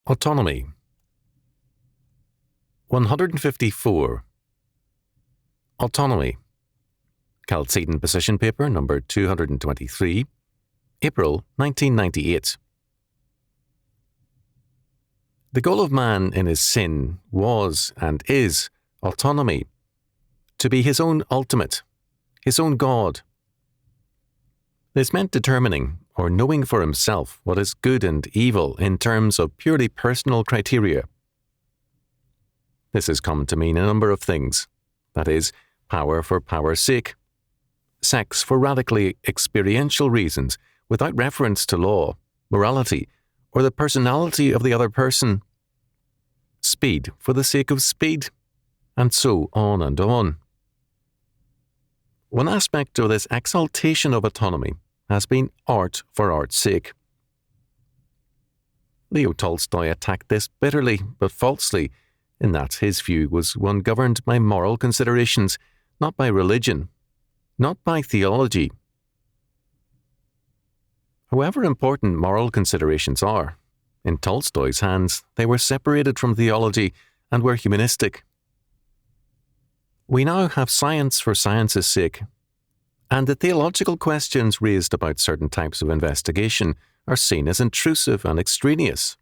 Autonomy. 154. Autonomy. Chalcedon Position Paper number 223, April 1998. The goal of man in his sin was and is autonomy, to be his own ultimate, his own God. This meant determining or knowing for himself what is good and evil in terms of purely personal criteria. This has come to mean a number of things, that is, power for power's sake, sex for radically experiential reasons without reference to law, morality, or the personality of the other person, speed for the sake of speed, and so on and on. One aspect of this exaltation of autonomy has been art for art's sake. Leo Tolstoy attacked this bitterly but falsely, in that his view was one governed by moral considerations, not by religion, not by theology. However important moral considerations are, in Tolstoy's hands they were separated from theology and were humanistic. We now have science for science's sake, and the theological questions raised about certain types of investigation are seen as intrusive and extraneous.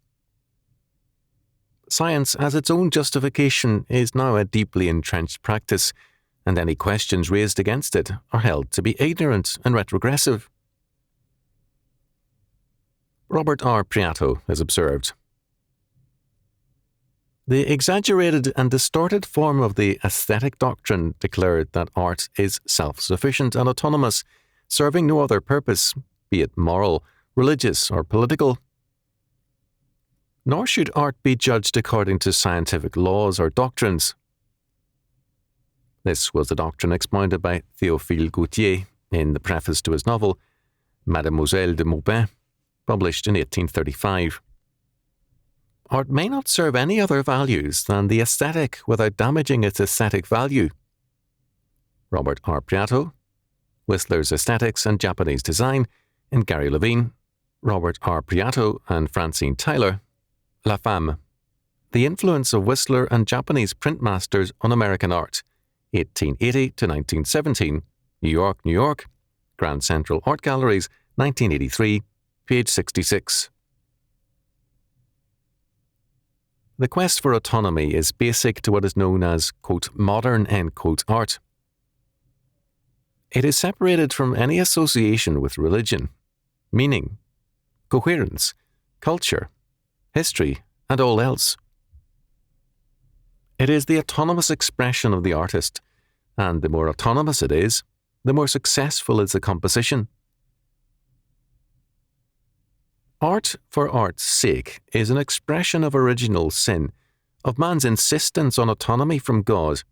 Science as its own justification is now a deeply entrenched practice, and any questions raised against it are held to be ignorant and retrogressive. Robert R. Priato has observed, "The exaggerated and distorted form of the aesthetic doctrine declared that art is self-sufficient and autonomous, serving no other purpose, be it moral, religious, or political. Nor should art be judged according to scientific laws or doctrines." This was the doctrine expounded by Théophile Gautier in the preface to his novel, Mademoiselle de Maupin, published in 1835. Art may not serve any other values than the aesthetic without damaging its aesthetic value. Robert R. Priato, Whistler's Aesthetics and Japanese Design, in Gary Levine, Robert R. Priato and Francine Tyler, La Femme, The Influence of Whistler and Japanese Printmasters on American Art, 1880 to 1917, New York, New York, Grand Central Art Galleries, 1983, page 66. The quest for autonomy is basic to what is known as, quote, modern, end quote, art. It is separated from any association with religion, meaning, coherence, culture, history, and all else. It is the autonomous expression of the artist, and the more autonomous it is, the more successful is the composition. Art for art's sake is an expression of original sin, of man's insistence on autonomy from God.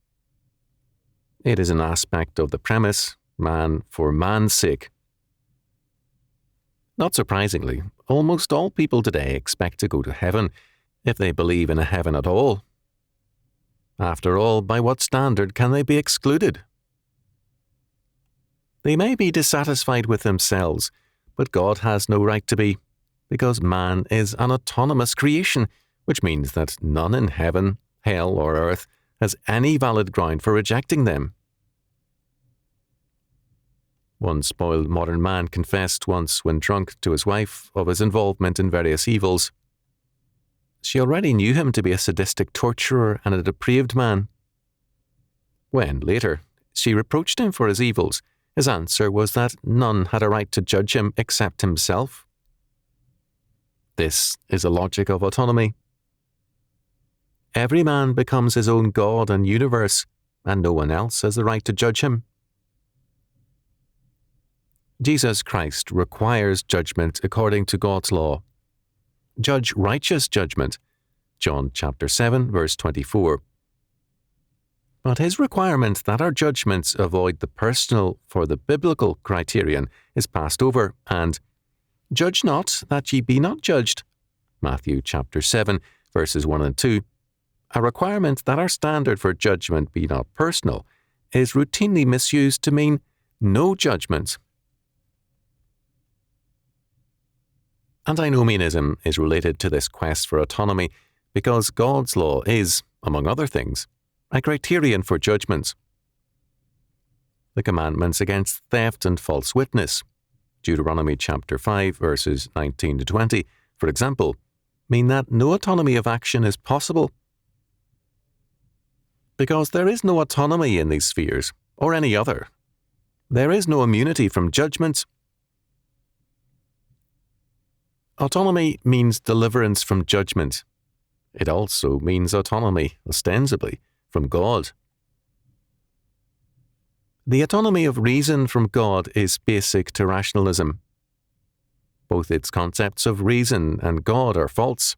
It is an aspect of the premise, man for man's sake. Not surprisingly, almost all people today expect to go to heaven, if they believe in a heaven at all. After all, by what standard can they be excluded? They may be dissatisfied with themselves, but God has no right to be, because man is an autonomous creation, which means that none in heaven, hell, or earth has any valid ground for rejecting them. One spoiled modern man confessed once, when drunk, to his wife of his involvement in various evils. She already knew him to be a sadistic torturer and a depraved man. When, later, she reproached him for his evils, his answer was that none had a right to judge him except himself. This is the logic of autonomy. Every man becomes his own God and universe, and no one else has the right to judge him. Jesus Christ requires judgment according to God's law. Judge righteous judgment, John chapter 7, verse 24. But his requirement that our judgments avoid the personal for the biblical criterion is passed over, and "Judge not, that ye be not judged," Matthew chapter 7, verses 1 and 2, a requirement that our standard for judgment be not personal, is routinely misused to mean no judgment. Antinomianism is related to this quest for autonomy because God's law is, among other things, a criterion for judgments. The commandments against theft and false witness, Deuteronomy chapter 5, verses 19 to 20, for example, mean that no autonomy of action is possible. Because there is no autonomy in these spheres, or any other. There is no immunity from judgment. Autonomy means deliverance from judgment. It also means autonomy, ostensibly, from God. The autonomy of reason from God is basic to rationalism. Both its concepts of reason and God are false.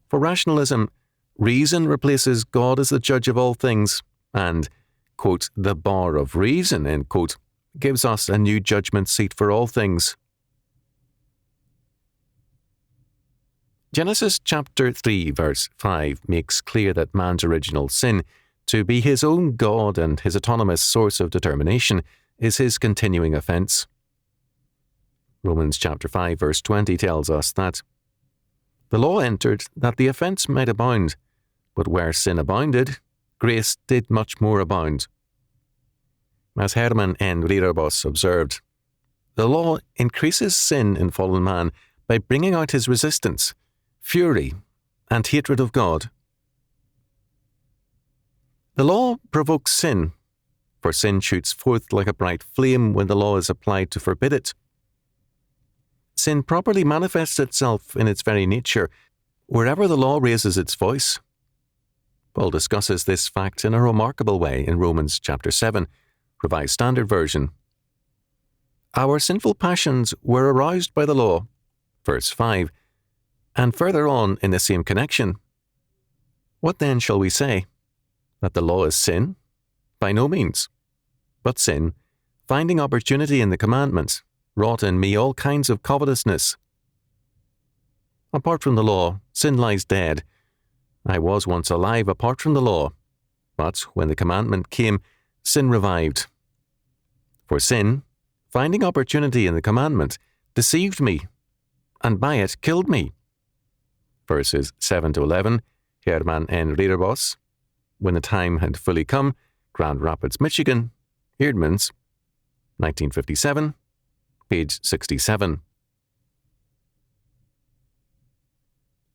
For rationalism, reason replaces God as the judge of all things, and, quote, the bar of reason, end quote, gives us a new judgment seat for all things. Genesis chapter 3, verse 5 makes clear that man's original sin, to be his own God and his autonomous source of determination, is his continuing offence. Romans chapter 5, verse 20 tells us that the law entered that the offence might abound, but where sin abounded, grace did much more abound. As Herman N. Rirabos observed, the law increases sin in fallen man by bringing out his resistance, fury, and hatred of God. The law provokes sin, for sin shoots forth like a bright flame when the law is applied to forbid it. Sin properly manifests itself in its very nature, wherever the law raises its voice. Paul discusses this fact in a remarkable way in Romans chapter 7, Revised Standard Version. Our sinful passions were aroused by the law, verse 5, and further on in the same connection. What then shall we say? That the law is sin? By no means. But sin, finding opportunity in the commandments, wrought in me all kinds of covetousness. Apart from the law, sin lies dead. I was once alive apart from the law, but when the commandment came, sin revived. For sin, finding opportunity in the commandment, deceived me, and by it killed me. Verses 7 to 11, Herman N. Rirabos, When the Time Had Fully Come, Grand Rapids, Michigan, Eerdmans, 1957, page 67.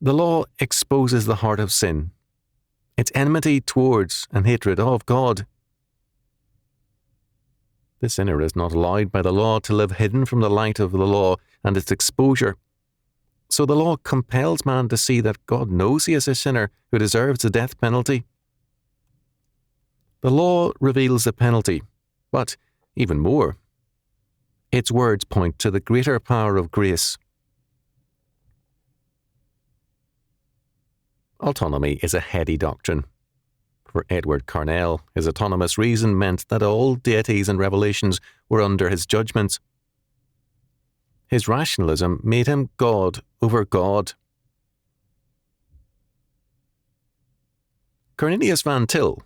The law exposes the heart of sin, its enmity towards and hatred of God. The sinner is not allowed by the law to live hidden from the light of the law and its exposure. So the law compels man to see that God knows he is a sinner who deserves the death penalty. The law reveals the penalty, but, even more, its words point to the greater power of grace. Autonomy is a heady doctrine. For Edward Carnell, his autonomous reason meant that all deities and revelations were under his judgments. His rationalism made him God over God. Cornelius Van Til,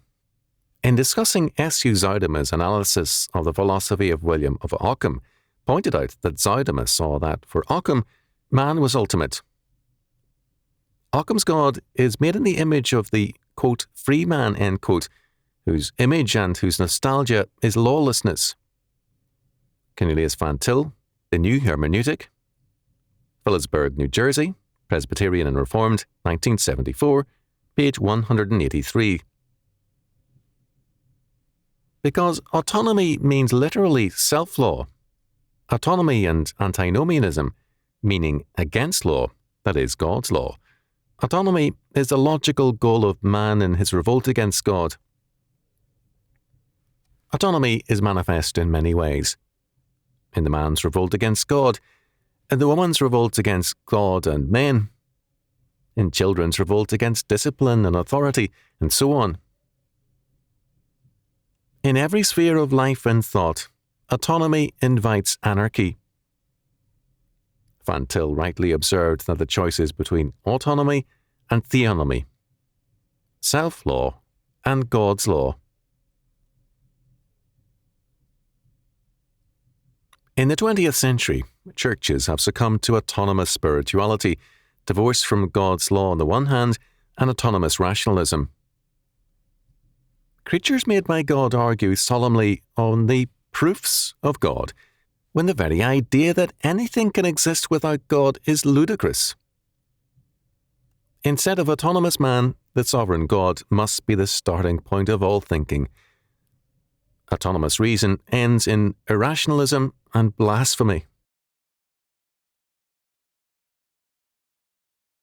in discussing S.U. Zoudemus' analysis of the philosophy of William of Ockham, pointed out that Zoudemus saw that, for Ockham, man was ultimate. Ockham's God is made in the image of the, quote, free man, end quote, whose image and whose nostalgia is lawlessness. Cornelius Van Til, The New Hermeneutic, Phillipsburg, New Jersey, Presbyterian and Reformed, 1974, page 183. Because autonomy means literally self-law, autonomy and antinomianism, meaning against law, that is, God's law. Autonomy is the logical goal of man in his revolt against God. Autonomy is manifest in many ways. In the man's revolt against God, in the woman's revolt against God and men, in children's revolt against discipline and authority, and so on. In every sphere of life and thought, autonomy invites anarchy. Van Til rightly observed that the choice is between autonomy and theonomy, self-law and God's law. In the 20th century, churches have succumbed to autonomous spirituality, divorced from God's law on the one hand, and autonomous rationalism. Creatures made by God argue solemnly on the proofs of God, when the very idea that anything can exist without God is ludicrous. Instead of autonomous man, the sovereign God must be the starting point of all thinking. Autonomous reason ends in irrationalism and blasphemy.